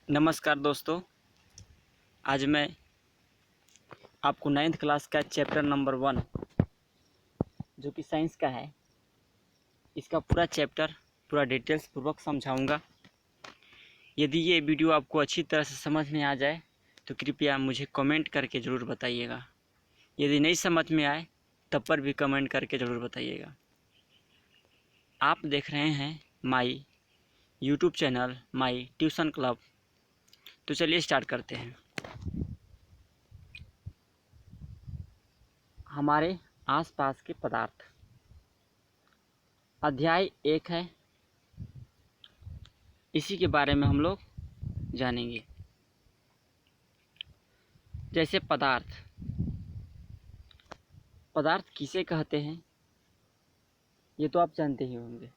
नमस्कार दोस्तों। आज मैं आपको 9th क्लास का चैप्टर नंबर 1 जो कि साइंस का है, इसका पूरा चैप्टर पूरा डिटेल्स पूर्वक समझाऊंगा। यदि ये वीडियो आपको अच्छी तरह से समझ में आ जाए तो कृपया मुझे कमेंट करके ज़रूर बताइएगा। यदि नहीं समझ में आए तब पर भी कमेंट करके ज़रूर बताइएगा। आप देख रहे हैं my YouTube channel my tuition club. तो चलिए स्टार्ट करते हैं। हमारे आसपास के पदार्थ, अध्याय 1 है। इसी के बारे में हम लोग जानेंगे। जैसे पदार्थ किसे कहते हैं ये तो आप जानते ही होंगे।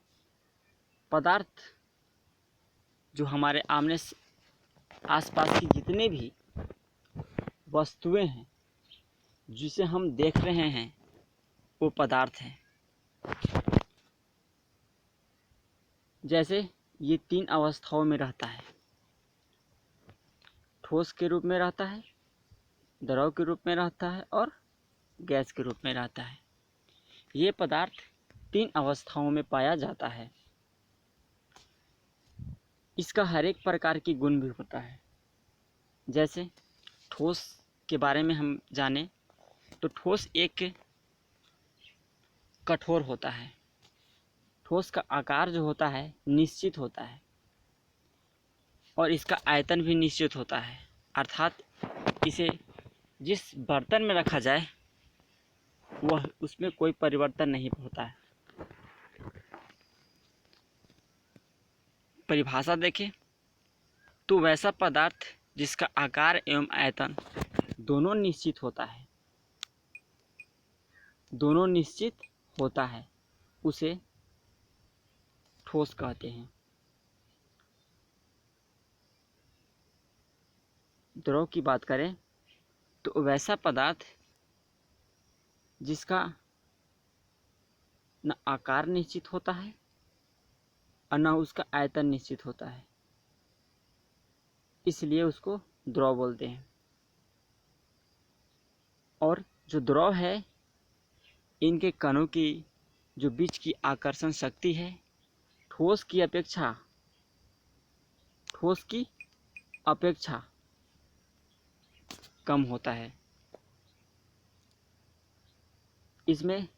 पदार्थ जो हमारे आमने आसपास की जितने भी वस्तुएं हैं जिसे हम देख रहे हैं वो पदार्थ हैं। जैसे ये 3 अवस्थाओं में रहता है। ठोस के रूप में रहता है, द्रव के रूप में रहता है और गैस के रूप में रहता है। ये पदार्थ 3 अवस्थाओं में पाया जाता है। इसका हर एक प्रकार की गुण भी होता है। जैसे ठोस के बारे में हम जाने तो ठोस एक कठोर होता है। ठोस का आकार जो होता है निश्चित होता है और इसका आयतन भी निश्चित होता है, अर्थात इसे जिस बर्तन में रखा जाए वह उसमें कोई परिवर्तन नहीं होता है। परिभाषा देखें तो वैसा पदार्थ जिसका आकार एवं आयतन दोनों निश्चित होता है उसे ठोस कहते हैं। द्रव की बात करें तो वैसा पदार्थ जिसका न आकार निश्चित होता है और न उसका आयतन निश्चित होता है, इसलिए उसको द्रव बोलते हैं। और जो द्रव है इनके कणों की जो बीच की आकर्षण शक्ति है ठोस की अपेक्षा कम होता है। इसमें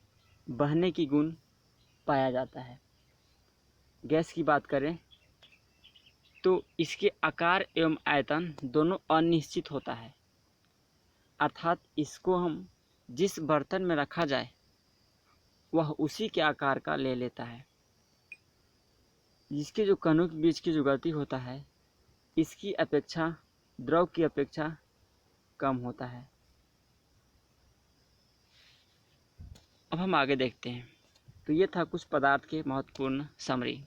बहने की गुण पाया जाता है। गैस की बात करें तो इसके आकार एवं आयतन दोनों अनिश्चित होता है, अर्थात इसको हम जिस बर्तन में रखा जाए वह उसी के आकार का ले लेता है। जिसके जो कणों के बीच की जो गति होता है इसकी अपेक्षा द्रव की अपेक्षा कम होता है। अब हम आगे देखते हैं। तो ये था कुछ पदार्थ के महत्वपूर्ण समरी।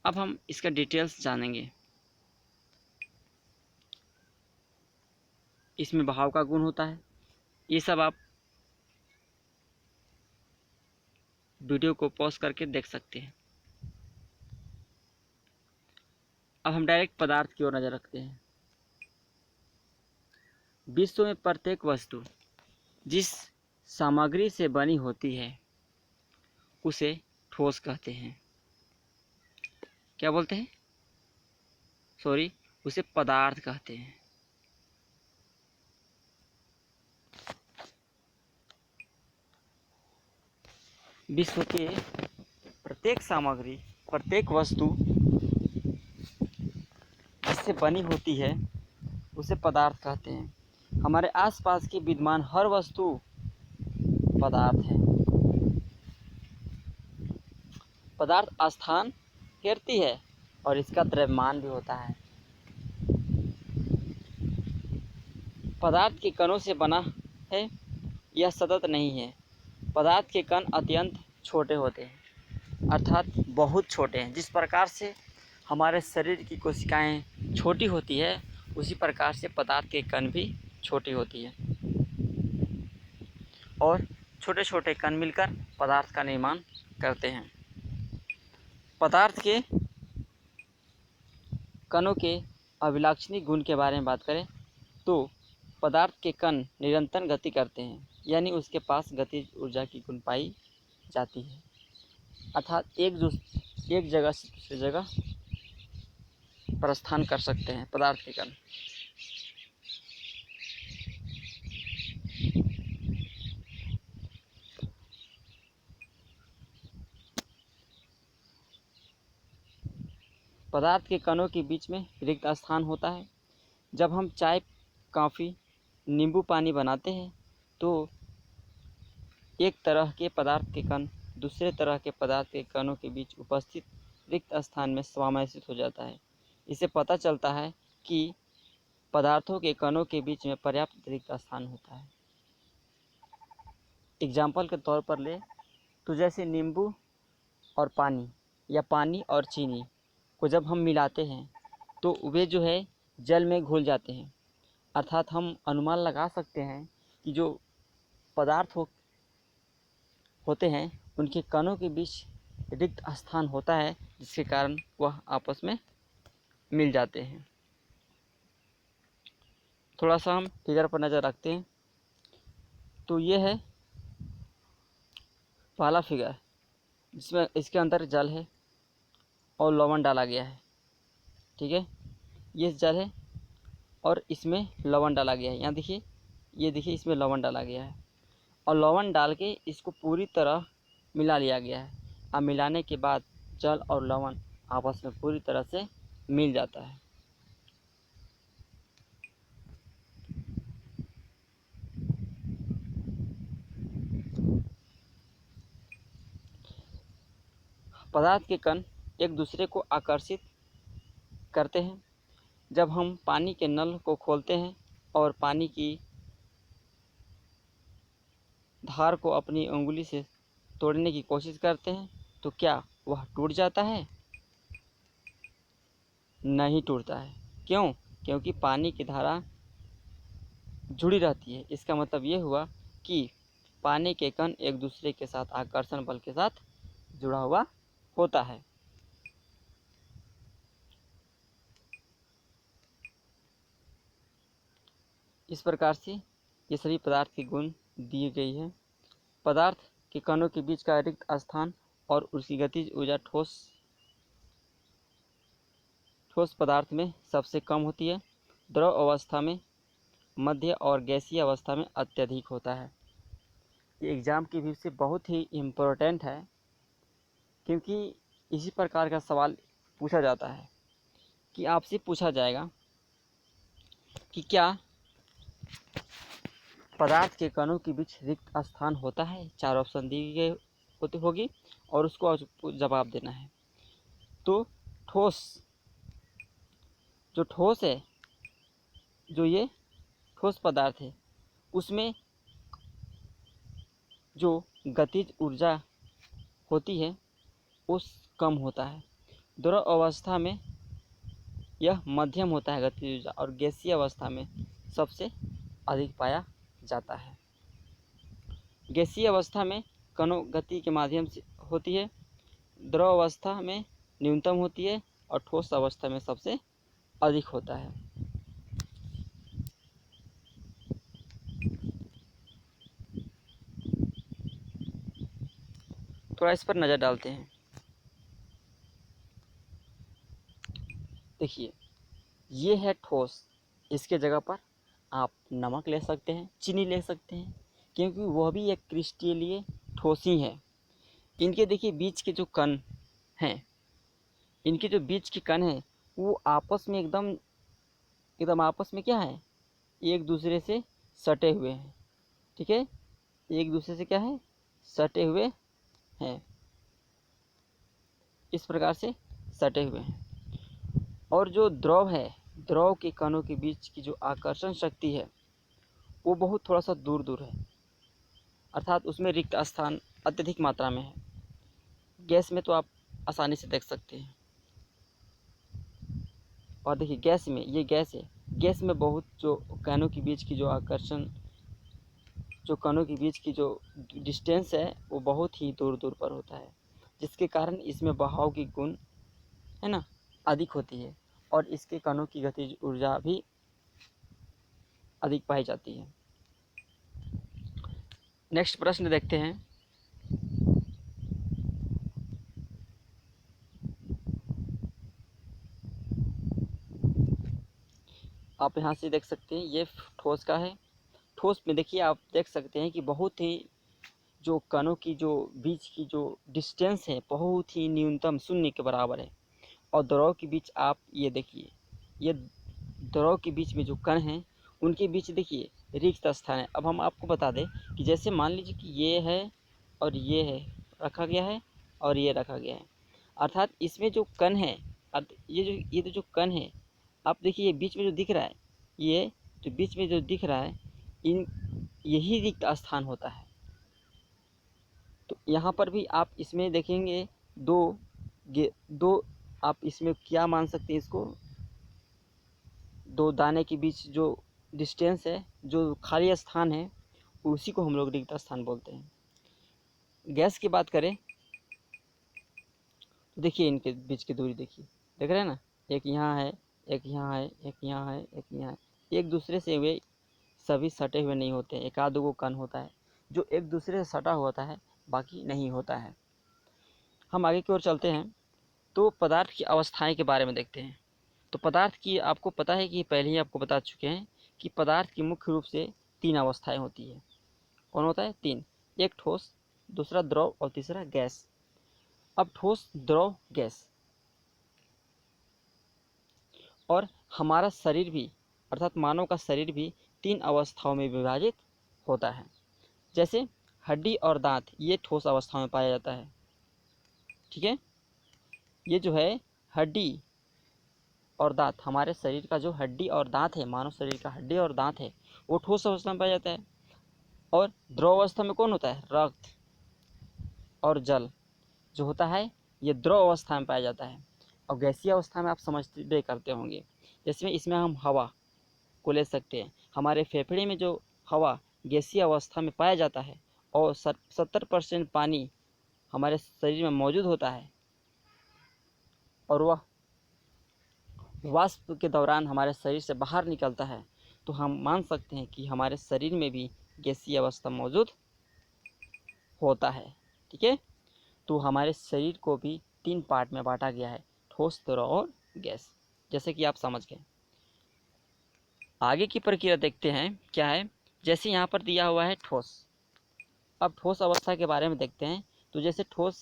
अब हम इसका डिटेल्स जानेंगे। इसमें बहाव का गुण होता है। ये सब आप वीडियो को पॉज करके देख सकते हैं। अब हम डायरेक्ट पदार्थ की ओर नज़र रखते हैं। विश्व में प्रत्येक वस्तु जिस सामग्री से बनी होती है उसे ठोस कहते हैं। क्या बोलते हैं? उसे पदार्थ कहते हैं। विश्व के प्रत्येक वस्तु जिससे बनी होती है उसे पदार्थ कहते हैं। हमारे आसपास की विद्यमान हर वस्तु पदार्थ है। पदार्थ स्थान घेरती है और इसका द्रव्यमान भी होता है। पदार्थ के कणों से बना है, यह सतत नहीं है। पदार्थ के कण अत्यंत छोटे होते हैं, अर्थात बहुत छोटे हैं। जिस प्रकार से हमारे शरीर की कोशिकाएं छोटी होती है उसी प्रकार से पदार्थ के कण भी छोटी होती है और छोटे छोटे कण मिलकर पदार्थ का निर्माण करते हैं। पदार्थ के कणों के अभिलाक्षणिक गुण के बारे में बात करें तो पदार्थ के कण निरंतर गति करते हैं, यानी उसके पास गतिज ऊर्जा की गुण पाई जाती है, अर्थात एक जगह से दूसरी जगह प्रस्थान कर सकते हैं पदार्थ के कण। पदार्थ के कणों के बीच में रिक्त स्थान होता है। जब हम चाय, कॉफ़ी, नींबू पानी बनाते हैं तो एक तरह के पदार्थ के कण दूसरे तरह के पदार्थ के कणों के बीच उपस्थित रिक्त स्थान में समावेशित हो जाता है। इससे पता चलता है कि पदार्थों के कणों के बीच में पर्याप्त रिक्त स्थान होता है। एग्जाम्पल के तौर पर ले तो जैसे नींबू और पानी या पानी और चीनी को जब हम मिलाते हैं तो वे जो है जल में घुल जाते हैं, अर्थात हम अनुमान लगा सकते हैं कि जो पदार्थ होते हैं उनके कणों के बीच रिक्त स्थान होता है, जिसके कारण वह आपस में मिल जाते हैं। थोड़ा सा हम फिगर पर नज़र रखते हैं तो ये है पहला फिगर, जिसमें इसके अंदर जल है और लवण डाला गया है। ठीक है, ये जल है और इसमें लवण डाला गया है। यहाँ देखिए, ये देखिए, इसमें लवण डाला गया है और लवण डाल के इसको पूरी तरह मिला लिया गया है। अब मिलाने के बाद जल और लवण आपस में पूरी तरह से मिल जाता है। पदार्थ के कण एक दूसरे को आकर्षित करते हैं। जब हम पानी के नल को खोलते हैं और पानी की धार को अपनी उंगली से तोड़ने की कोशिश करते हैं तो क्या वह टूट जाता है? नहीं टूटता है। क्यों? क्योंकि पानी की धारा जुड़ी रहती है। इसका मतलब ये हुआ कि पानी के कण एक दूसरे के साथ आकर्षण बल के साथ जुड़ा हुआ होता है। इस प्रकार से ये सभी पदार्थ के गुण दिए गई है। पदार्थ के कणों के बीच का रिक्त स्थान और उसकी गतिज ऊर्जा ठोस पदार्थ में सबसे कम होती है, द्रव अवस्था में मध्य और गैसीय अवस्था में अत्यधिक होता है। ये एग्ज़ाम की व्यू से बहुत ही इम्पोर्टेंट है, क्योंकि इसी प्रकार का सवाल पूछा जाता है कि आपसे पूछा जाएगा कि क्या पदार्थ के कणों के बीच रिक्त स्थान होता है। 4 ऑप्शन दी गई होगी और उसको आपको जवाब देना है। तो जो ठोस है, जो ये ठोस पदार्थ है, उसमें जो गतिज ऊर्जा होती है उस कम होता है। द्रव अवस्था में यह मध्यम होता है गतिज ऊर्जा, और गैसीय अवस्था में सबसे अधिक पाया जाता है। गैसीय अवस्था में कणों गति के माध्यम से होती है, द्रव अवस्था में न्यूनतम होती है और ठोस अवस्था में सबसे अधिक होता है। थोड़ा इस पर नज़र डालते हैं। देखिए, ये है ठोस। इसके जगह पर आप नमक ले सकते हैं, चीनी ले सकते हैं, क्योंकि वह भी एक क्रिस्टलीय ठोस ही है। इनके देखिए बीच के जो कण हैं, इनके जो बीच के कण हैं वो आपस में एकदम आपस में क्या है, एक दूसरे से सटे हुए हैं। ठीक है, एक दूसरे से क्या है, सटे हुए हैं, इस प्रकार से सटे हुए हैं। और जो द्रव है, द्रव के कणों के बीच की जो आकर्षण शक्ति है वो बहुत थोड़ा सा दूर दूर है, अर्थात उसमें रिक्त स्थान अत्यधिक मात्रा में है। गैस में तो आप आसानी से देख सकते हैं। और देखिए गैस में, ये गैस है, गैस में बहुत जो कणों के बीच की जो आकर्षण, जो कणों के बीच की जो डिस्टेंस है वो बहुत ही दूर दूर पर होता है, जिसके कारण इसमें बहाव की गुण है ना अधिक होती है। और इसके कणों की गतिज ऊर्जा भी अधिक पाई जाती है। नेक्स्ट प्रश्न देखते हैं। आप यहाँ से देख सकते हैं, ये ठोस का है। ठोस में देखिए आप देख सकते हैं कि बहुत ही जो कणों की जो बीच की जो डिस्टेंस है बहुत ही न्यूनतम शून्य के बराबर है। और द्रव के बीच आप ये देखिए, ये द्रव के बीच में जो कण हैं उनके बीच देखिए रिक्त स्थान है। अब हम आपको बता दें कि जैसे मान लीजिए कि ये है और ये है रखा गया है और ये रखा गया है, अर्थात इसमें जो कण है, ये जो कण है, आप देखिए ये बीच में जो दिख रहा है, ये जो बीच में जो दिख रहा है, इन यही रिक्त स्थान होता है। तो यहाँ पर भी आप इसमें देखेंगे दो आप इसमें क्या मान सकते हैं, इसको दो दाने के बीच जो डिस्टेंस है, जो खाली स्थान है, उसी को हम लोग रिक्त स्थान बोलते हैं। गैस की बात करें तो देखिए इनके बीच की दूरी देखिए, देख रहे हैं ना, एक यहाँ है, एक यहाँ है, एक यहाँ है, एक यहाँ है। एक दूसरे से वे सभी सटे हुए नहीं होते, एक आध दो कण होता है जो एक दूसरे से सटा होता है, बाकी नहीं होता है। हम आगे की ओर चलते हैं तो पदार्थ की अवस्थाएं के बारे में देखते हैं। तो पदार्थ की आपको पता है कि पहले ही आपको बता चुके हैं कि पदार्थ की मुख्य रूप से 3 अवस्थाएं होती है। कौन होता है? 3। एक ठोस, दूसरा द्रव और तीसरा गैस। अब ठोस, द्रव, गैस, और हमारा शरीर भी अर्थात मानव का शरीर भी 3 अवस्थाओं में विभाजित होता है। जैसे हड्डी और दांत, ये ठोस अवस्था में पाया जाता है। ठीक है, ये जो है हड्डी और दांत, हमारे शरीर का जो हड्डी और दांत है, मानव शरीर का हड्डी और दांत है, वो ठोस अवस्था में पाया जाता है। और द्रव अवस्था में कौन होता है? रक्त और जल जो होता है, ये द्रव अवस्था में पाया जाता है। और गैसीय अवस्था में आप समझते करते होंगे, जैसे इसमें हम हवा को ले सकते हैं। हमारे फेफड़े में जो हवा गैसीय अवस्था में पाया जाता है और 70% पानी हमारे शरीर में मौजूद होता है, और वह वाष्प के दौरान हमारे शरीर से बाहर निकलता है, तो हम मान सकते हैं कि हमारे शरीर में भी गैसीय अवस्था मौजूद होता है। ठीक है, तो हमारे शरीर को भी 3 पार्ट में बांटा गया है, ठोस, द्रव और गैस, जैसे कि आप समझ गए। आगे की प्रक्रिया देखते हैं क्या है। जैसे यहाँ पर दिया हुआ है ठोस। अब ठोस अवस्था के बारे में देखते हैं। तो जैसे ठोस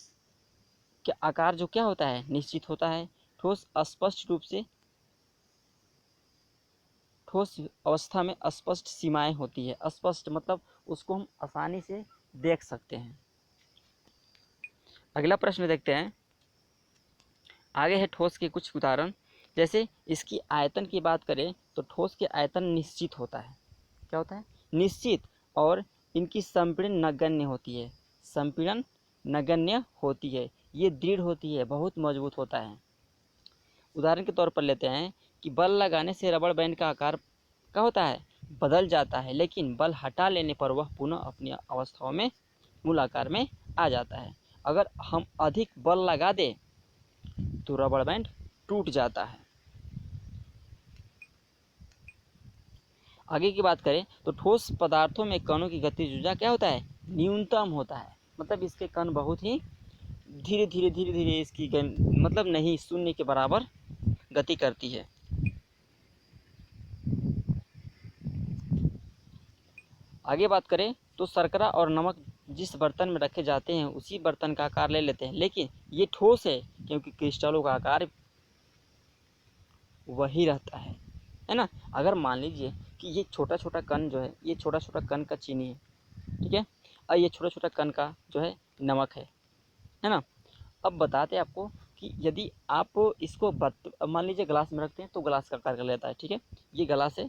के आकार जो क्या होता है, निश्चित होता है। ठोस स्पष्ट रूप से, ठोस अवस्था में स्पष्ट सीमाएं होती है। स्पष्ट मतलब उसको हम आसानी से देख सकते हैं। अगला प्रश्न देखते हैं। आगे है ठोस के कुछ उदाहरण। जैसे इसकी आयतन की बात करें तो ठोस के आयतन निश्चित होता है। क्या होता है? निश्चित। और इनकी संपीड़न नगण्य होती है। संपीड़न नगण्य होती है, ये दृढ़ होती है, बहुत मजबूत होता है। उदाहरण के तौर पर लेते हैं कि बल लगाने से रबड़ बैंड का आकार क्या होता है? बदल जाता है, लेकिन बल हटा लेने पर वह पुनः अपनी अवस्थाओं में मूल आकार में आ जाता है। अगर हम अधिक बल लगा दें तो रबड़ बैंड टूट जाता है। आगे की बात करें तो ठोस पदार्थों में कणों की गतिज ऊर्जा क्या होता है? न्यूनतम होता है। मतलब इसके कण बहुत ही धीरे धीरे इसकी मतलब नहीं, शून्य के बराबर गति करती है। आगे बात करें तो शर्करा और नमक जिस बर्तन में रखे जाते हैं उसी बर्तन का आकार ले लेते हैं, लेकिन ये ठोस है क्योंकि क्रिस्टलों का आकार वही रहता है ना। अगर मान लीजिए कि ये छोटा छोटा कण जो है, ये छोटा छोटा कण का चीनी है, ठीक है, और ये छोटा छोटा कण का जो है नमक है ना। अब बताते हैं आपको कि यदि आप इसको मान लीजिए ग्लास में रखते हैं तो ग्लास का आकार कर लेता है। ठीक है, ये ग्लास है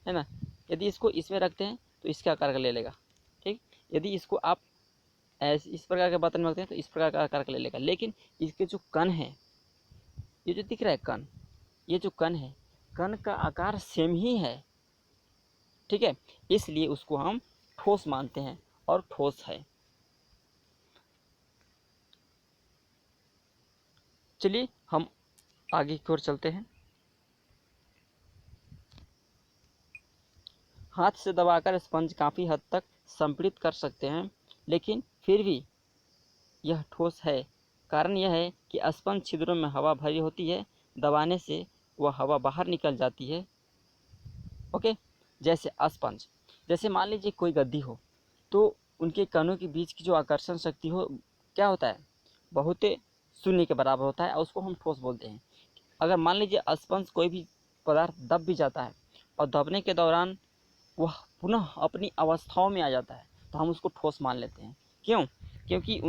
ना। यदि इसको इसमें रखते हैं तो इसका आकार का ले लेगा। ठीक, यदि इसको आप ऐसे इस प्रकार के बर्तन में रखते हैं तो इस प्रकार का आकार का ले लेगा। लेकिन इसके जो कण है, ये जो दिख रहा है कण, ये जो कण है, कण का आकार सेम ही है। ठीक है, इसलिए उसको हम ठोस मानते हैं और ठोस है। चलिए हम आगे की ओर चलते हैं। हाथ से दबाकर स्पंज काफ़ी हद तक संपीड़ित कर सकते हैं, लेकिन फिर भी यह ठोस है। कारण यह है कि स्पंज छिद्रों में हवा भरी होती है, दबाने से वह हवा बाहर निकल जाती है। ओके, जैसे स्पंज, जैसे मान लीजिए कोई गद्दी हो, तो उनके कणों के बीच की जो आकर्षण शक्ति हो क्या होता है, बहुत शून्य के बराबर होता है, और उसको हम ठोस बोलते हैं। अगर मान लीजिए स्पंज कोई भी पदार्थ दब भी जाता है और दबने के दौरान वह पुनः अपनी अवस्थाओं में आ जाता है, तो हम उसको ठोस मान लेते हैं। क्यों? क्योंकि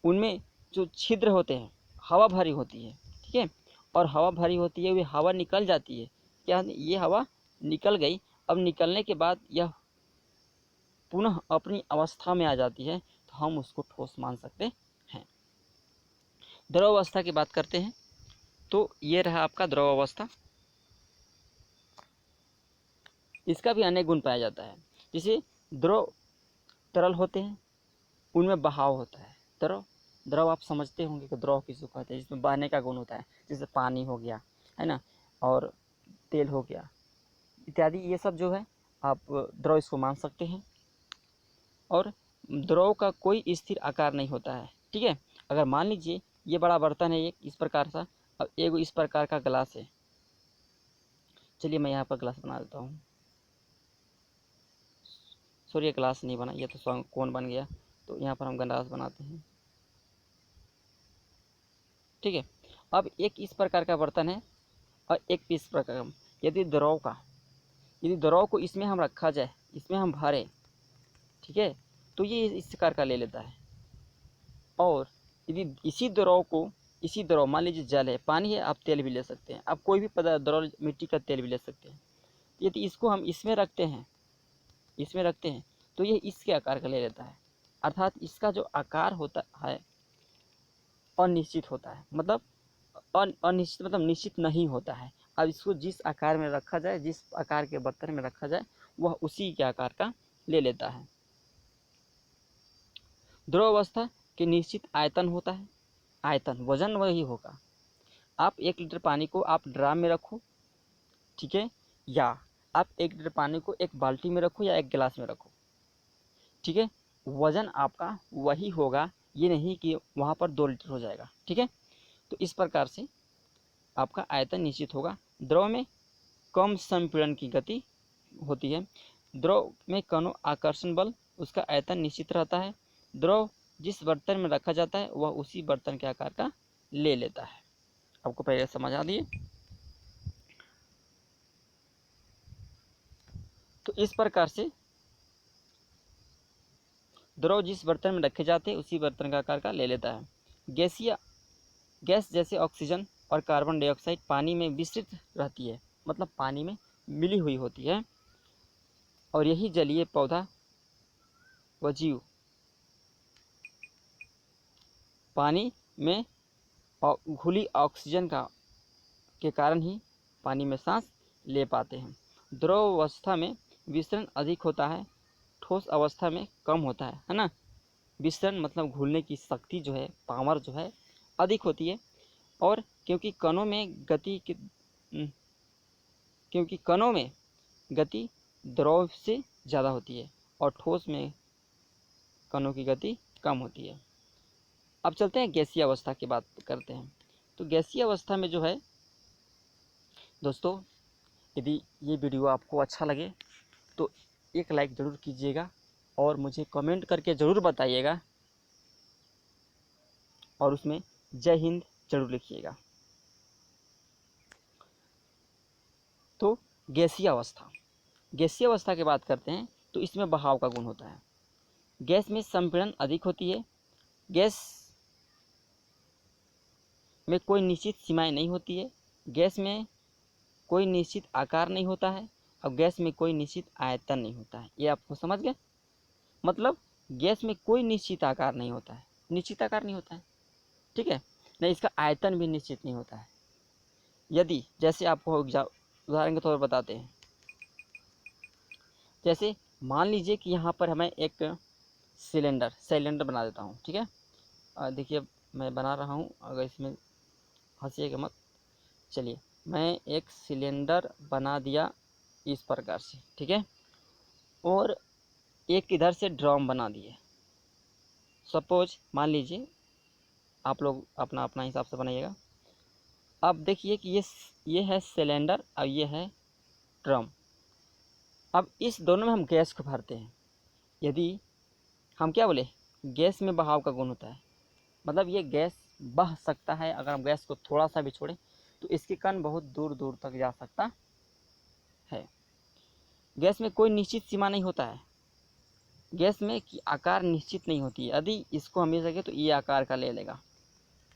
उनमें जो छिद्र होते हैं, हवा भरी होती है, ठीक है, और हवा भरी होती है, वे हवा निकल जाती है। क्या ये हवा निकल गई, अब निकलने के बाद यह पुनः अपनी अवस्था में आ जाती है, तो हम उसको ठोस मान सकते हैं। द्रव अवस्था की बात करते हैं, तो ये रहा आपका द्रव अवस्था। इसका भी अनेक गुण पाया जाता है। जैसे द्रव तरल होते हैं, उनमें बहाव होता है। द्रव द्रव आप समझते होंगे कि द्रव किसको कहते हैं, जिसमें बहने का गुण होता है, जैसे पानी हो गया, है ना, और तेल हो गया इत्यादि। ये सब जो है आप द्रव इसको मान सकते हैं। और द्रव का कोई स्थिर आकार नहीं होता है, ठीक है। अगर मान लीजिए ये बड़ा बर्तन है एक इस प्रकार सा, अब एक इस प्रकार का गिलास है। चलिए मैं यहाँ पर गिलास बना देता हूँ। सॉरी, ये गिलास नहीं बना, ये तो कौन बन गया। तो यहाँ पर हम गिलास बनाते हैं, ठीक है। अब एक इस प्रकार का बर्तन है और एक इस प्रकार का। यदि द्रव को इसमें हम रखा जाए, इसमें हम भरें, ठीक है, तो ये इस प्रकार का ले लेता है। और यदि इसी द्रव मान लीजिए जल है, पानी है, आप तेल भी ले सकते हैं, आप कोई भी पदार्थ द्रव मिट्टी का तेल भी ले सकते हैं। यदि इसको हम इसमें रखते हैं तो ये इसके आकार का ले लेता है। अर्थात इसका जो आकार होता है अनिश्चित होता है, मतलब अनिश्चित मतलब निश्चित नहीं होता है। अब इसको जिस आकार में रखा जाए, जिस आकार के बर्तन में रखा जाए, वह उसी के आकार का ले लेता है। द्रव अवस्था के निश्चित आयतन होता है। आयतन वजन वही होगा। आप 1 लीटर पानी को आप ड्राम में रखो, ठीक है, या आप 1 लीटर पानी को एक बाल्टी में रखो या एक गिलास में रखो, ठीक है, वजन आपका वही होगा। ये नहीं कि वहाँ पर 2 लीटर हो जाएगा, ठीक है। तो इस प्रकार से आपका आयतन निश्चित होगा। द्रव में कम संपीड़न की गति होती है। द्रव में कणों आकर्षण बल, उसका आयतन निश्चित रहता है। द्रव जिस बर्तन में रखा जाता है वह उसी बर्तन के आकार का ले लेता है। आपको पहले समझ आ दिए। तो इस प्रकार से द्रव जिस बर्तन में रखे जाते हैं उसी बर्तन का आकार का ले लेता है। गैस जैसे ऑक्सीजन और कार्बन डाइऑक्साइड पानी में विस्तृत रहती है, मतलब पानी में मिली हुई होती है। और यही जलीय पौधा व जीव पानी में घुली ऑक्सीजन के कारण ही पानी में सांस ले पाते हैं। द्रव अवस्था में विसरण अधिक होता है, ठोस अवस्था में कम होता है ना। विसरण मतलब घुलने की शक्ति जो है, पावर जो है, अधिक होती है। और क्योंकि कणों में गति द्रव से ज़्यादा होती है और ठोस में कणों की गति कम होती है। अब चलते हैं गैसीय अवस्था की बात करते हैं। तो गैसीय अवस्था में जो है दोस्तों, यदि ये वीडियो आपको अच्छा लगे तो एक लाइक ज़रूर कीजिएगा और मुझे कमेंट करके ज़रूर बताइएगा, और उसमें जय हिंद ज़रूर लिखिएगा। तो गैसीय अवस्था की बात करते हैं, तो इसमें बहाव का गुण होता है। गैस में संपीड़न अधिक होती है। गैस में कोई निश्चित सीमाएं नहीं होती है। गैस में कोई निश्चित आकार नहीं होता है और गैस में कोई निश्चित आयतन नहीं होता है। ये आपको समझ गए? मतलब गैस में कोई निश्चित आकार नहीं होता है, ठीक है, नहीं इसका आयतन भी निश्चित नहीं होता है। यदि जैसे आपको उदाहरण के तौर पर बताते हैं, जैसे मान लीजिए कि यहाँ पर हमें एक सिलेंडर बना देता हूँ, ठीक है। देखिए मैं बना रहा हूँ, अगर इसमें हंसिएगा मत। चलिए मैं एक सिलेंडर बना दिया इस प्रकार से, ठीक है। और एक इधर से ड्रम बना दिए। सपोज मान लीजिए, आप लोग अपना अपना हिसाब से बनाइएगा। अब देखिए कि ये है सिलेंडर और ये है ड्रम। अब इस दोनों में हम गैस को भरते हैं। यदि हम क्या बोले, गैस में बहाव का गुण होता है, मतलब ये गैस बह सकता है। अगर हम गैस को थोड़ा सा भी छोड़ें तो इसके कण बहुत दूर दूर तक जा सकता है। गैस में कोई निश्चित सीमा नहीं होता है। गैस में की आकार निश्चित नहीं होती है। यदि इसको हम ले सके तो ये आकार का ले लेगा,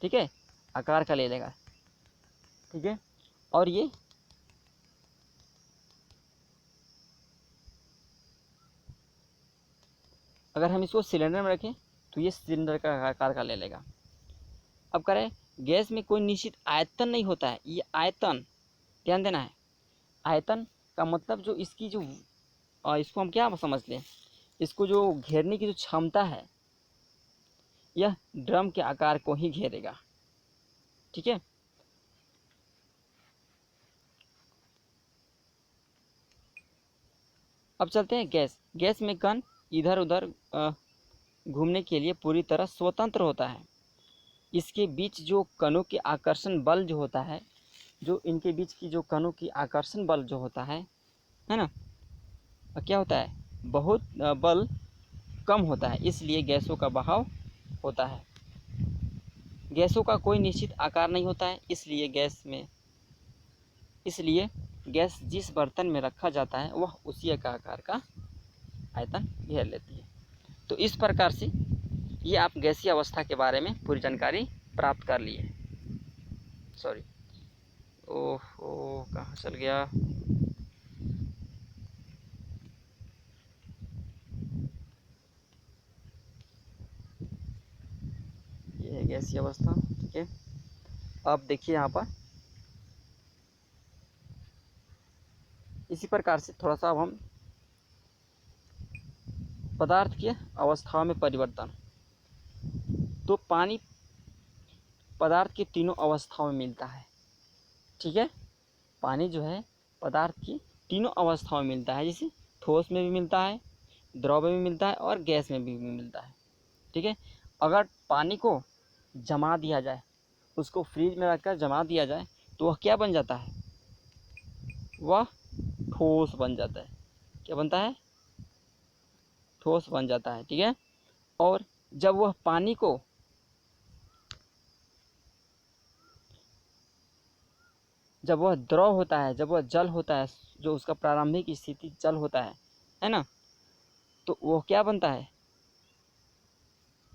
ठीक है, आकार का ले लेगा, ठीक है। और ये अगर हम इसको सिलेंडर में रखें तो ये सिलेंडर का आकार का ले लेगा। अब करें, गैस में कोई निश्चित आयतन नहीं होता है। ये आयतन ध्यान देना है। आयतन का मतलब जो इसकी जो इसको हम क्या समझ लें, इसको जो घेरने की जो क्षमता है, यह ड्रम के आकार को ही घेरेगा, ठीक है। अब चलते हैं गैस। गैस में कण इधर उधर घूमने के लिए पूरी तरह स्वतंत्र होता है। इसके बीच जो कणों के आकर्षण बल जो होता है, जो इनके बीच की जो कणों की आकर्षण बल जो होता है ना, क्या होता है, बहुत बल कम होता है, इसलिए गैसों का बहाव होता है। गैसों का कोई निश्चित आकार नहीं होता है, इसलिए गैस जिस बर्तन में रखा जाता है वह उसी आकार का आयतन घेर लेती है। तो इस प्रकार से ये आप गैसीय अवस्था के बारे में पूरी जानकारी प्राप्त कर लिए। सॉरी, ओह कहाँ चल गया। ये है गैसीय अवस्था, ठीक है। अब देखिए यहाँ पर इसी प्रकार से थोड़ा सा अब हम पदार्थ की अवस्थाओं में परिवर्तन। तो पानी पदार्थ की तीनों अवस्थाओं में मिलता है, ठीक है। पानी जो है पदार्थ की तीनों अवस्थाओं में मिलता है, जैसे ठोस में भी मिलता है, द्रव में भी मिलता है और गैस में भी मिलता है, ठीक है। अगर पानी को जमा दिया जाए, उसको फ्रीज में रखकर जमा दिया जाए तो वह क्या बन जाता है, वह ठोस बन जाता है। क्या बनता है, ठोस बन जाता है, ठीक है। और जब वह पानी को जब वह द्रव होता है, जब वह जल होता है, जो उसका प्रारंभिक स्थिति जल होता है ना, तो वह क्या बनता है,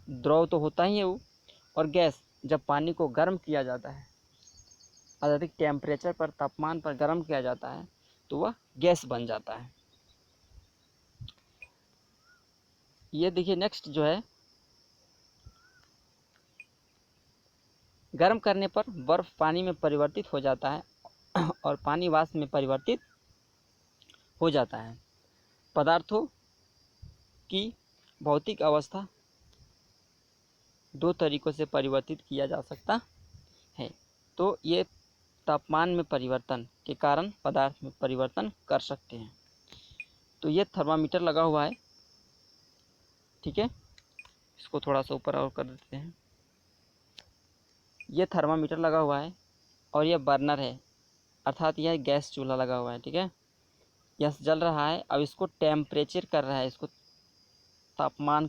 द्रव तो होता ही है वो। और गैस, जब पानी को गर्म किया जाता है, अधिक टेम्परेचर पर, तापमान पर गर्म किया जाता है तो वह गैस बन जाता है। ये देखिए नेक्स्ट जो है, गर्म करने पर बर्फ पानी में परिवर्तित हो जाता है और पानी वाष्प में परिवर्तित हो जाता है। पदार्थों की भौतिक अवस्था दो तरीकों से परिवर्तित किया जा सकता है। तो ये तापमान में परिवर्तन के कारण पदार्थ में परिवर्तन कर सकते हैं। तो ये थर्मामीटर लगा हुआ है, ठीक है। इसको थोड़ा सा ऊपर और कर देते हैं। ये थर्मामीटर लगा हुआ है और ये बर्नर है, अर्थात यह गैस चूल्हा लगा हुआ है, ठीक है। यह जल रहा है। अब इसको टेम्परेचर कर रहा है, इसको तापमान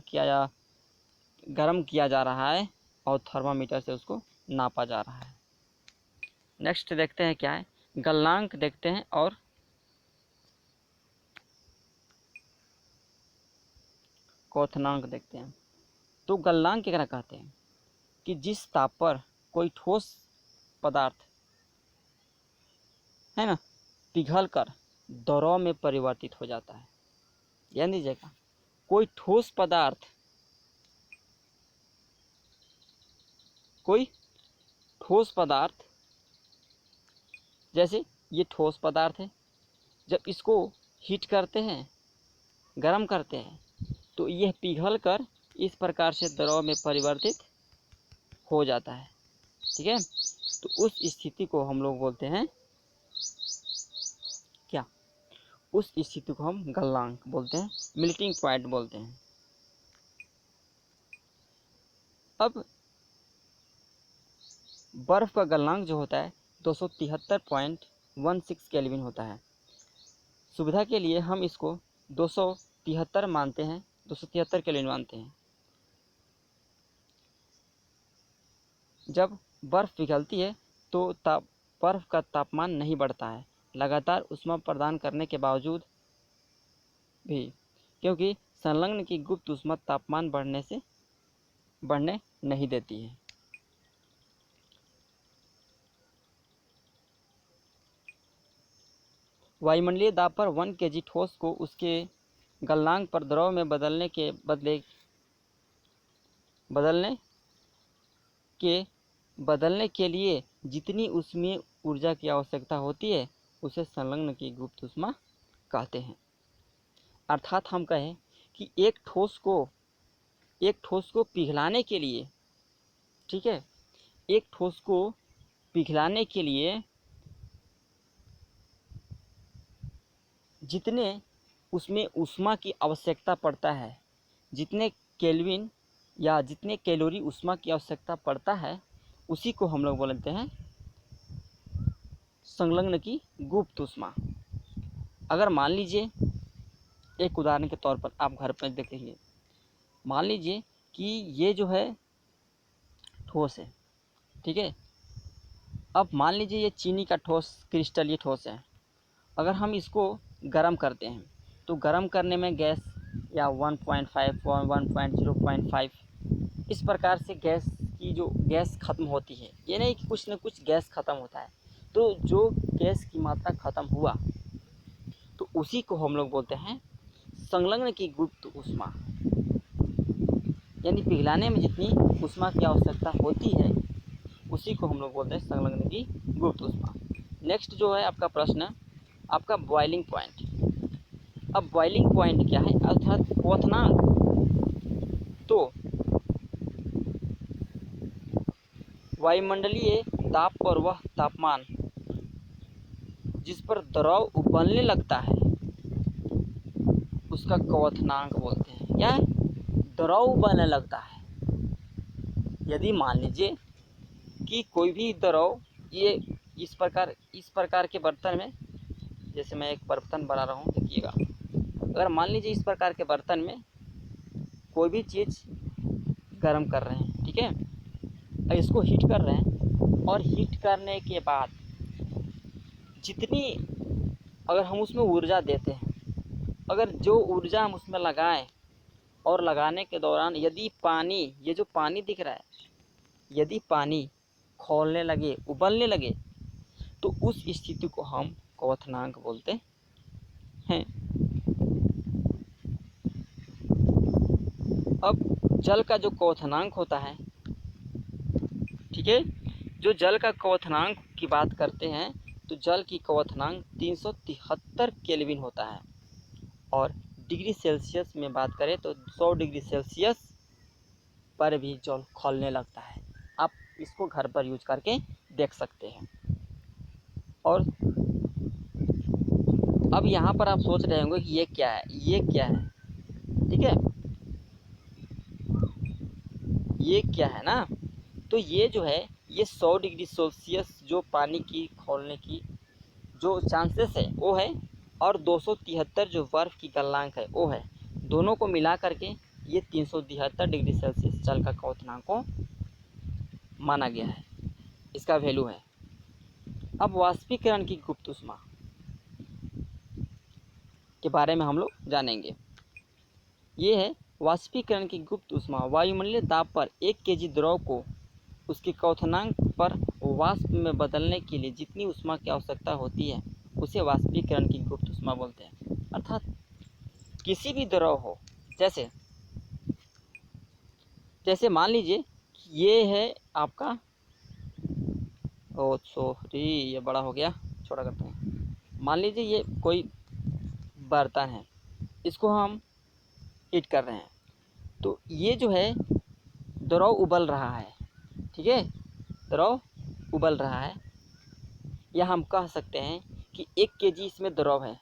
गर्म किया जा रहा है और थर्मामीटर से उसको नापा जा रहा है। नेक्स्ट देखते हैं क्या है, गलनांक देखते हैं और क्वथनांक देखते हैं। तो गलनांक क्या कहते हैं कि जिस ताप पर कोई ठोस पदार्थ है ना पिघलकर द्रव में परिवर्तित हो जाता है। ध्यान दीजिएगा, कोई ठोस पदार्थ जैसे ये ठोस पदार्थ है, जब इसको हीट करते हैं, गर्म करते हैं, तो यह पिघल कर इस प्रकार से द्रव में परिवर्तित हो जाता है, ठीक है। तो उस स्थिति को हम लोग बोलते हैं क्या, उस स्थिति को हम गलनांक बोलते हैं, मेल्टिंग पॉइंट बोलते हैं। अब बर्फ़ का गलनांक जो होता है 273.16 केल्विन होता है। सुविधा के लिए हम इसको 273 मानते हैं, 273 केल्विन मानते हैं। जब बर्फ़ पिघलती है तो बर्फ़ का तापमान नहीं बढ़ता है, लगातार ऊष्मा प्रदान करने के बावजूद भी, क्योंकि संलग्न की गुप्त ऊष्मा तापमान बढ़ने नहीं देती है। वायुमंडलीय दाब पर 1 kg ठोस को उसके गलनांक पर द्रव में बदलने के लिए जितनी ऊष्मीय ऊर्जा की आवश्यकता होती है उसे संलग्न की गुप्त ऊष्मा कहते हैं। अर्थात हम कहें कि एक ठोस को पिघलाने के लिए, ठीक है, एक ठोस को पिघलाने के लिए जितने उसमें ऊष्मा की आवश्यकता पड़ता है, जितने केल्विन या जितने कैलोरी ऊष्मा की आवश्यकता पड़ता है, उसी को हम लोग बोलते हैं संलग्न की गुप्त ऊष्मा। अगर मान लीजिए, एक उदाहरण के तौर पर आप घर पर देखेंगे, मान लीजिए कि ये जो है ठोस है, ठीक है। अब मान लीजिए ये चीनी का ठोस क्रिस्टल ये ठोस है। अगर हम इसको गर्म करते हैं तो गर्म करने में गैस या 1.5 1.0.5 इस प्रकार से गैस ख़त्म होती है। ये नहीं कि कुछ न कुछ गैस ख़त्म होता है। तो जो गैस की मात्रा ख़त्म हुआ तो उसी को हम लोग बोलते हैं संलग्न की गुप्त ऊष्मा। यानी पिघलाने में जितनी ऊष्मा की आवश्यकता होती है उसी को हम लोग बोलते हैं संलग्न की गुप्त ऊष्मा। नेक्स्ट जो है आपका प्रश्न, आपका बॉइलिंग पॉइंट। अब बॉइलिंग पॉइंट क्या है, अर्थात क्वथनांक। तो वायुमंडलीय दाब पर वह तापमान जिस पर द्रव उबलने लगता है उसका क्वथनांक बोलते हैं। क्या है? द्रव उबलने लगता है। यदि मान लीजिए कि कोई भी द्रव ये इस प्रकार के बर्तन में, जैसे मैं एक बर्तन बना रहा हूँ, देखिएगा। अगर मान लीजिए इस प्रकार के बर्तन में कोई भी चीज़ गर्म कर रहे हैं, ठीक है, और इसको हीट कर रहे हैं, और हीट करने के बाद जितनी अगर हम उसमें ऊर्जा देते हैं, अगर जो ऊर्जा हम उसमें लगाएं और लगाने के दौरान यदि पानी, ये जो पानी दिख रहा है, यदि पानी खौलने लगे, उबलने लगे, तो उस स्थिति को हम क्वथनांक बोलते हैं। अब जल का जो क्वथनांक होता है, ठीक है, जो जल का क्वथनांक की बात करते हैं तो जल की क्वथनांक 373 केल्विन होता है। और डिग्री सेल्सियस में बात करें तो 100 डिग्री सेल्सियस पर भी जल खौलने लगता है। आप इसको घर पर यूज करके देख सकते हैं। और अब यहाँ पर आप सोच रहे होंगे कि ये क्या है, ये क्या है, ठीक है, ये क्या है ना। तो ये जो है, ये 100 डिग्री सेल्सियस जो पानी की खौलने की जो चांसेस है वो है, और 273 जो बर्फ़ की गलनांक है वो है। दोनों को मिला करके ये 373 डिग्री सेल्सियस जल का क्वथनांक को माना गया है, इसका वैल्यू है। अब वाष्पीकरण की गुप्त ऊष्मा के बारे में हम लोग जानेंगे। ये है वाष्पीकरण की गुप्त ऊष्मा। वायुमंडलीय दाब पर 1 kg द्रव को उसके क्वथनांक पर वाष्प में बदलने के लिए जितनी ऊष्मा की आवश्यकता होती है उसे वाष्पीकरण की गुप्त ऊष्मा बोलते हैं। अर्थात किसी भी द्रव हो, जैसे मान लीजिए ये है आपका, ओ सॉरी ये बड़ा हो गया, छोटा करते हैं। मान लीजिए ये कोई बर्तन है, इसको हम हीट कर रहे हैं, तो ये जो है द्रव उबल रहा है, ठीक है, द्रव उबल रहा है, या हम कह सकते हैं कि 1 kg इसमें द्रव है,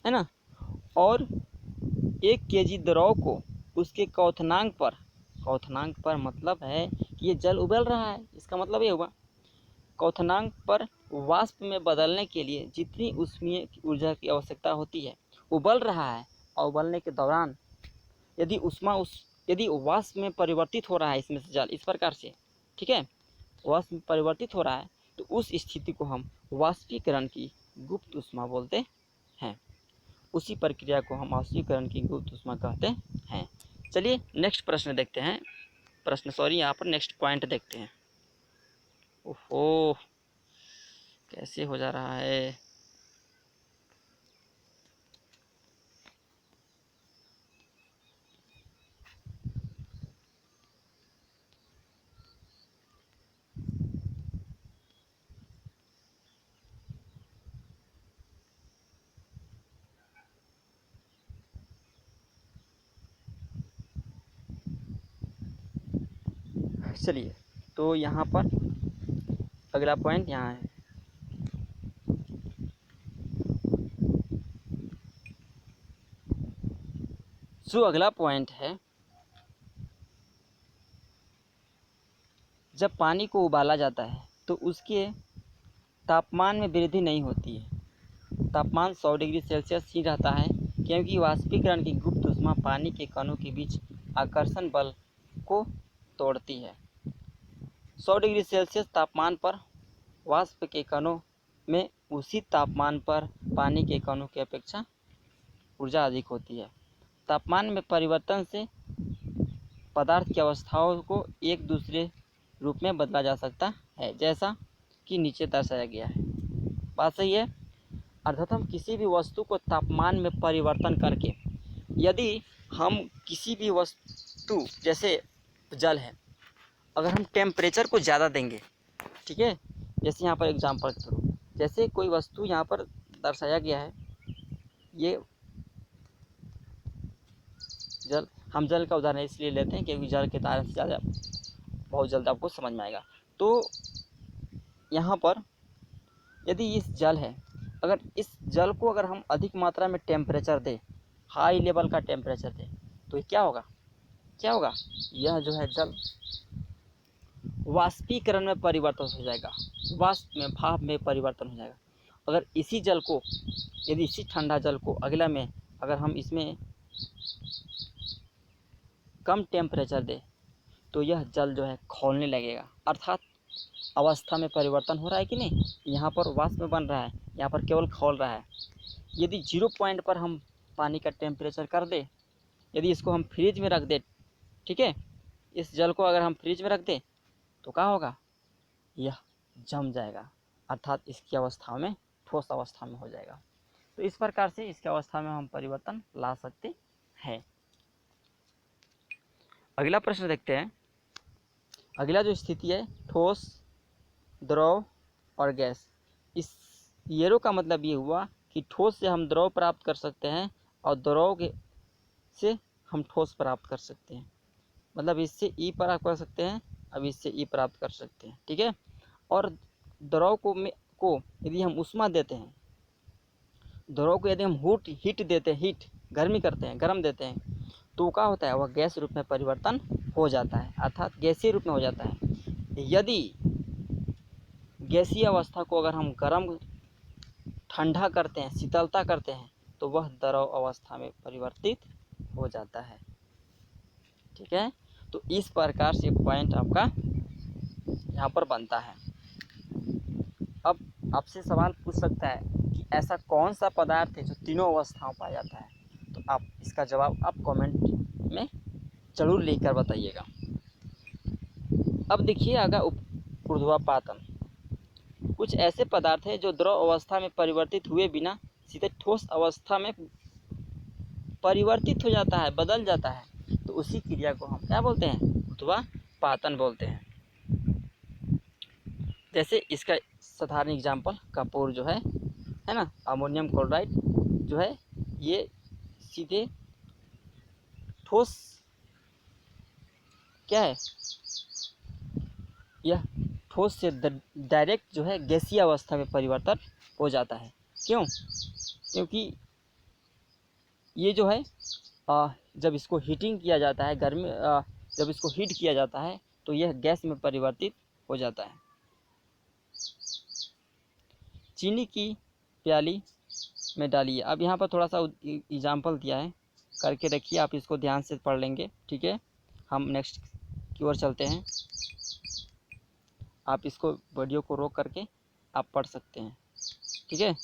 है ना। और 1 केजी द्रव को उसके क्वथनांक पर मतलब है कि ये जल उबल रहा है, इसका मतलब ये हुआ क्वथनांक पर वाष्प में बदलने के लिए जितनी ऊष्मीय ऊर्जा की आवश्यकता होती है, उबल रहा है और उबलने के दौरान यदि वाष्प में परिवर्तित हो रहा है इसमें से जल इस प्रकार से, ठीक है, वाष्प में परिवर्तित हो रहा है, तो उस स्थिति को हम वाष्पीकरण की गुप्त ऊष्मा बोलते हैं। उसी प्रक्रिया को हम वाष्पीकरण की गुप्त ऊष्मा कहते हैं। चलिए नेक्स्ट प्रश्न देखते हैं, यहाँ पर नेक्स्ट पॉइंट देखते हैं। ओहो, कैसे हो जा रहा है। चलिए, तो यहाँ पर अगला पॉइंट यहाँ है। जो अगला पॉइंट है, जब पानी को उबाला जाता है तो उसके तापमान में वृद्धि नहीं होती है। तापमान 100 डिग्री सेल्सियस ही रहता है, क्योंकि वाष्पीकरण की गुप्त ऊष्मा पानी के कणों के बीच आकर्षण बल को तोड़ती है। 100 डिग्री सेल्सियस तापमान पर वाष्प के कणों में उसी तापमान पर पानी के कणों की अपेक्षा ऊर्जा अधिक होती है। तापमान में परिवर्तन से पदार्थ की अवस्थाओं को एक दूसरे रूप में बदला जा सकता है, जैसा कि नीचे दर्शाया गया है। बात सही है। अर्थात हम किसी भी वस्तु को तापमान में परिवर्तन करके, यदि हम किसी भी वस्तु, जैसे जल है, अगर हम टेम्परेचर को ज़्यादा देंगे, ठीक है, जैसे यहाँ पर एग्जांपल के थ्रू, जैसे कोई वस्तु यहाँ पर दर्शाया गया है, ये जल, हम जल का उदाहरण इसलिए लेते हैं क्योंकि जल के तारण से ज़्यादा बहुत जल्द आपको समझ में आएगा। तो यहाँ पर यदि इस जल है, अगर इस जल को अगर हम अधिक मात्रा में टेम्परेचर दें, हाई लेवल का टेम्परेचर दें, तो क्या होगा, यह जो है जल वाष्पीकरण में परिवर्तन हो जाएगा, वाष्प में, भाप में परिवर्तन हो जाएगा। अगर इसी जल को, यदि इसी ठंडा जल को अगला में अगर हम इसमें कम टेम्परेचर दें, तो यह जल जो है खौलने लगेगा। अर्थात अवस्था में परिवर्तन हो रहा है कि नहीं, यहाँ पर वाष्प में बन रहा है, यहाँ पर केवल खौल रहा है। यदि 0 पॉइंट पर हम पानी का टेम्परेचर कर दें, यदि इसको हम फ्रिज में रख दें, ठीक है, इस जल को अगर हम फ्रिज में रख दें, तो क्या होगा, यह जम जाएगा, अर्थात इसकी अवस्था में ठोस अवस्था में हो जाएगा। तो इस प्रकार से इसकी अवस्था में हम परिवर्तन ला सकते हैं। अगला प्रश्न देखते हैं। अगला जो स्थिति है, ठोस, द्रव और गैस। इस येरो का मतलब ये हुआ कि ठोस से हम द्रव प्राप्त कर सकते हैं और द्रव से हम ठोस प्राप्त कर सकते हैं। मतलब इससे ई प्राप्त कर सकते हैं, अब इससे ई प्राप्त कर सकते हैं, ठीक है। और द्रव को यदि हम ऊष्मा देते हैं, द्रव को यदि हम हीट देते हैं, हीट गर्मी करते हैं, गर्म देते हैं, तो क्या होता है, वह गैस रूप में परिवर्तन हो जाता है, अर्थात गैसीय रूप में हो जाता है। यदि गैसीय अवस्था को अगर हम गर्म, ठंडा करते हैं, शीतलता करते हैं, तो वह द्रव अवस्था में परिवर्तित हो जाता है, ठीक है। तो इस प्रकार से पॉइंट आपका यहाँ पर बनता है। अब आपसे सवाल पूछ सकता है कि ऐसा कौन सा पदार्थ है जो तीनों अवस्थाओं पाया जाता है, तो आप इसका जवाब आप कमेंट में ज़रूर लिखकर बताइएगा। अब देखिए आगे ऊर्ध्वापातन। कुछ ऐसे पदार्थ हैं जो द्रव अवस्था में परिवर्तित हुए बिना सीधे ठोस अवस्था में परिवर्तित हो जाता है, बदल जाता है, तो उसी क्रिया को हम क्या बोलते हैं, ऊर्ध्वापातन बोलते हैं। जैसे इसका साधारण एग्जाम्पल कपूर जो है ना, अमोनियम क्लोराइड जो है, ये सीधे ठोस क्या है, यह ठोस से डायरेक्ट जो है गैसीय अवस्था में परिवर्तन हो जाता है। क्यों? क्योंकि ये जो है जब इसको हीटिंग किया जाता है, जब इसको हीट किया जाता है तो यह गैस में परिवर्तित हो जाता है। चीनी की प्याली में डालिए। अब यहाँ पर थोड़ा सा एग्जाम्पल दिया है, करके रखिए, आप इसको ध्यान से पढ़ लेंगे, ठीक है। हम नेक्स्ट की ओर चलते हैं। आप इसको वीडियो को रोक करके आप पढ़ सकते हैं, ठीक है।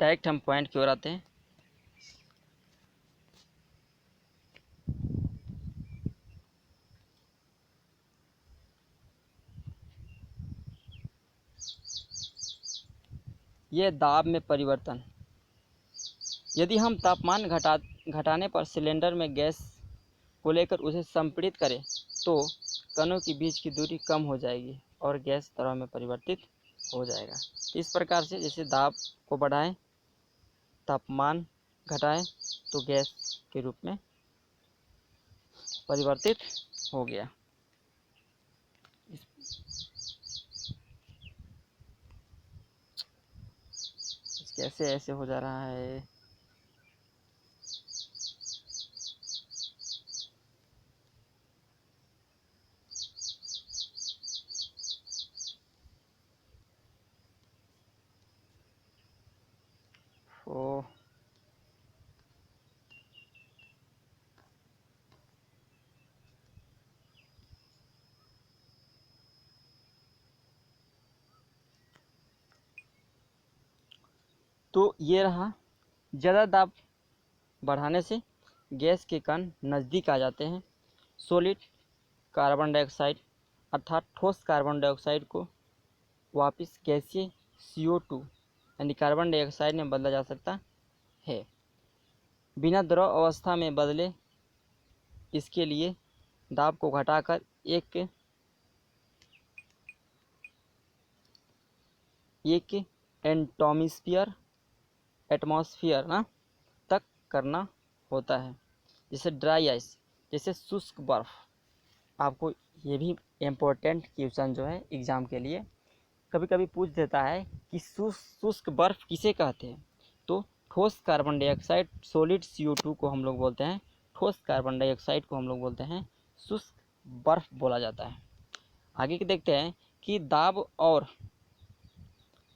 डायरेक्ट हम पॉइंट की ओर आते हैं। यह दाब में परिवर्तन। यदि हम तापमान घटाने पर सिलेंडर में गैस को लेकर उसे संपीड़ित करें तो कणों के बीच की दूरी कम हो जाएगी और गैस द्रव में परिवर्तित हो जाएगा। इस प्रकार से जैसे दाब को बढ़ाएं, तापमान घटाएं तो गैस के रूप में परिवर्तित हो गया। कैसे ऐसे हो जा रहा है? ओ तो ये रहा, ज़्यादा दाब बढ़ाने से गैस के कण नज़दीक आ जाते हैं। सॉलिड कार्बन डाइऑक्साइड अर्थात ठोस कार्बन डाइऑक्साइड को वापस गैसीय CO2 यानी कार्बन डाइऑक्साइड में बदला जा सकता है, बिना द्रव अवस्था में बदले। इसके लिए दाब को घटाकर एक एटमॉस्फेयर तक करना होता है, जैसे ड्राई आइस, जैसे शुष्क बर्फ़। आपको ये भी इम्पोर्टेंट क्वेश्चन जो है एग्ज़ाम के लिए कभी कभी पूछ देता है कि शुष्क बर्फ़ किसे कहते हैं। तो ठोस कार्बन डाइऑक्साइड सॉलिड CO2 को हम लोग बोलते हैं, ठोस कार्बन डाइऑक्साइड को हम लोग बोलते हैं शुष्क बर्फ़ बोला जाता है। आगे के देखते हैं कि दाब और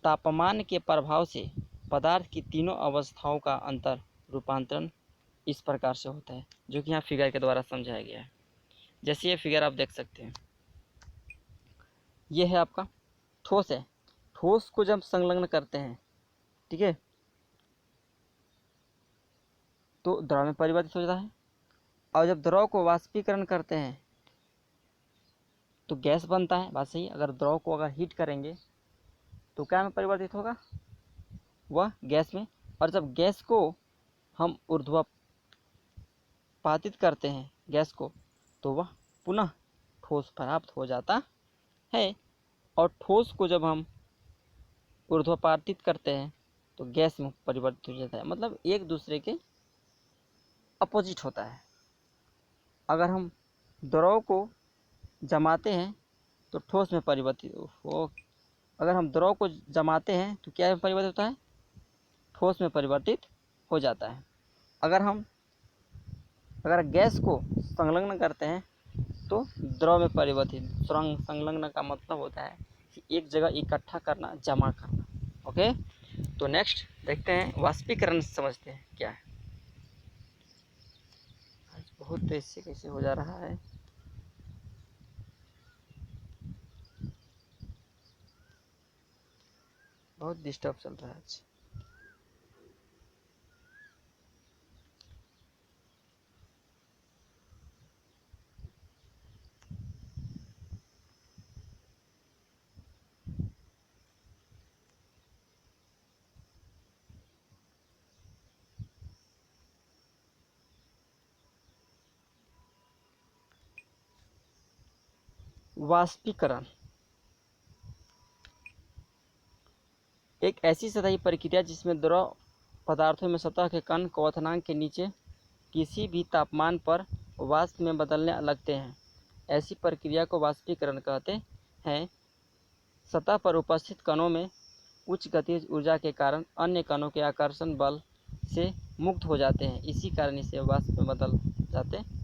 तापमान के प्रभाव से पदार्थ की तीनों अवस्थाओं का अंतर रूपांतरण इस प्रकार से होता है, जो कि यहाँ फिगर के द्वारा समझाया गया है। जैसे ये फिगर आप देख सकते हैं, ये है आपका ठोस है। ठोस को जब संलग्न करते हैं, ठीक है, तो द्रव में परिवर्तित हो जाता है, और जब द्रव को वाष्पीकरण करते हैं तो गैस बनता है। बात सही। अगर द्रव को अगर हीट करेंगे तो क्या में परिवर्तित होगा? वह गैस में। और जब गैस को हम ऊर्ध्वपातित करते हैं गैस को, तो वह पुनः ठोस प्राप्त हो जाता है। और ठोस को जब हम ऊर्ध्वपातित करते हैं तो गैस में परिवर्तित हो जाता है। मतलब एक दूसरे के अपोजिट होता है। अगर हम द्रव को जमाते हैं तो ठोस में परिवर्तित हो, अगर हम द्रव को जमाते हैं तो क्या में परिवर्तित होता है? ठोस में परिवर्तित हो जाता है। अगर गैस को संलग्न करते हैं तो द्रव में परिवर्तित। संलग्न का मतलब होता है कि एक जगह इकट्ठा करना, जमा करना। ओके, तो नेक्स्ट देखते हैं वाष्पीकरण, समझते हैं क्या है। आज बहुत तेज से कैसे हो जा रहा है। बहुत डिस्टर्ब चल रहा है आज। वाष्पीकरण एक ऐसी सतही प्रक्रिया जिसमें द्रव पदार्थों में सतह के कण क्वथनांक के नीचे किसी भी तापमान पर वाष्प में बदलने लगते हैं। ऐसी प्रक्रिया को वाष्पीकरण कहते हैं। सतह पर उपस्थित कणों में उच्च गतिज ऊर्जा के कारण अन्य कणों के आकर्षण बल से मुक्त हो जाते हैं, इसी कारण इसे वाष्प में बदल जाते हैं।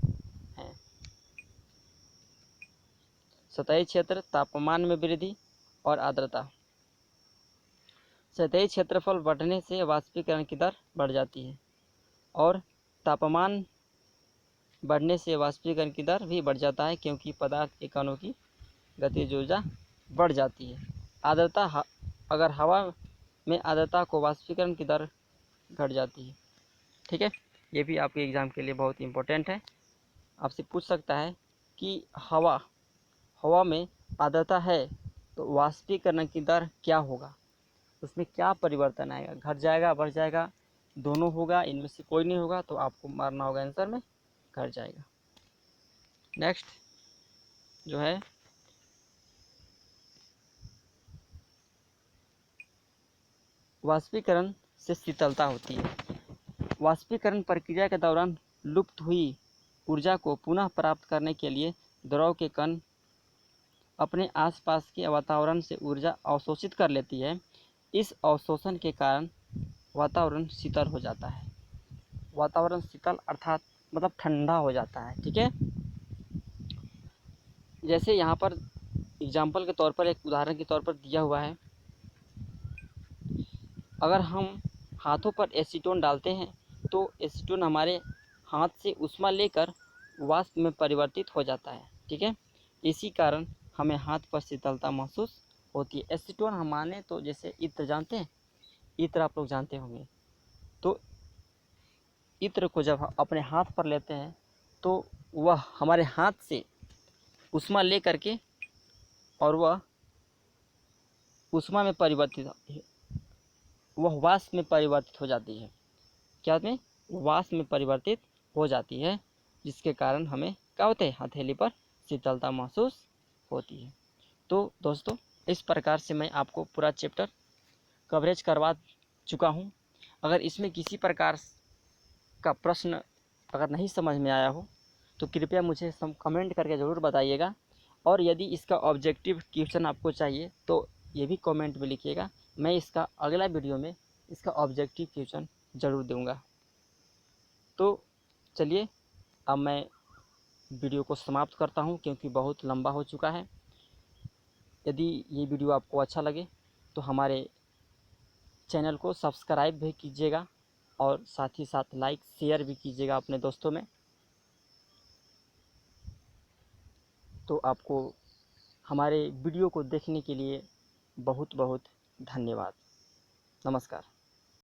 सतही क्षेत्र, तापमान में वृद्धि और आर्द्रता। सतही क्षेत्रफल बढ़ने से वाष्पीकरण की दर बढ़ जाती है और तापमान बढ़ने से वाष्पीकरण की दर भी बढ़ जाता है, क्योंकि पदार्थ के कणों की गतिज ऊर्जा बढ़ जाती है। आर्द्रता, अगर हवा में आर्द्रता को वाष्पीकरण की दर घट जाती है। ठीक है, ये भी आपके एग्ज़ाम के लिए बहुत इम्पोर्टेंट है। आपसे पूछ सकता है कि हवा में आर्द्रता है तो वाष्पीकरण की दर क्या होगा, उसमें क्या परिवर्तन आएगा, घट जाएगा, बढ़ जाएगा, दोनों होगा, इनमें से कोई नहीं होगा, तो आपको मारना होगा आंसर में घट जाएगा। नेक्स्ट जो है वाष्पीकरण से शीतलता होती है। वाष्पीकरण प्रक्रिया के दौरान लुप्त हुई ऊर्जा को पुनः प्राप्त करने के लिए द्रव के कण अपने आसपास के वातावरण से ऊर्जा अवशोषित कर लेती है। इस अवशोषण के कारण वातावरण शीतल हो जाता है। वातावरण शीतल अर्थात मतलब ठंडा हो जाता है। ठीक है, जैसे यहाँ पर एग्जाम्पल के तौर पर, एक उदाहरण के तौर पर दिया हुआ है, अगर हम हाथों पर एसीटोन डालते हैं तो एसीटोन हमारे हाथ से ऊष्मा लेकर वाष्प में परिवर्तित हो जाता है। ठीक है, इसी कारण हमें हाथ पर शीतलता महसूस होती है। एसीटोन हम माने तो जैसे इत्र जानते हैं, इत्र आप लोग जानते होंगे, तो इत्र को जब अपने हाथ पर लेते हैं तो वह हमारे हाथ से ऊष्मा ले करके और वह ऊष्मा में परिवर्तित, वह वाष्प में परिवर्तित हो जाती है। क्या में वाष्प में परिवर्तित हो जाती है, जिसके कारण हमें क्या होता है, हथेली पर शीतलता महसूस होती है। तो दोस्तों, इस प्रकार से मैं आपको पूरा चैप्टर कवरेज करवा चुका हूँ। अगर इसमें किसी प्रकार का प्रश्न अगर नहीं समझ में आया हो तो कृपया मुझे कमेंट करके ज़रूर बताइएगा, और यदि इसका ऑब्जेक्टिव क्वेश्चन आपको चाहिए तो ये भी कमेंट में लिखिएगा। मैं इसका अगला वीडियो में इसका ऑब्जेक्टिव क्वेश्चन ज़रूर दूंगा। तो चलिए, अब मैं वीडियो को समाप्त करता हूं, क्योंकि बहुत लंबा हो चुका है। यदि ये वीडियो आपको अच्छा लगे तो हमारे चैनल को सब्सक्राइब भी कीजिएगा और साथ ही साथ लाइक शेयर भी कीजिएगा अपने दोस्तों में। तो आपको हमारे वीडियो को देखने के लिए बहुत बहुत धन्यवाद। नमस्कार।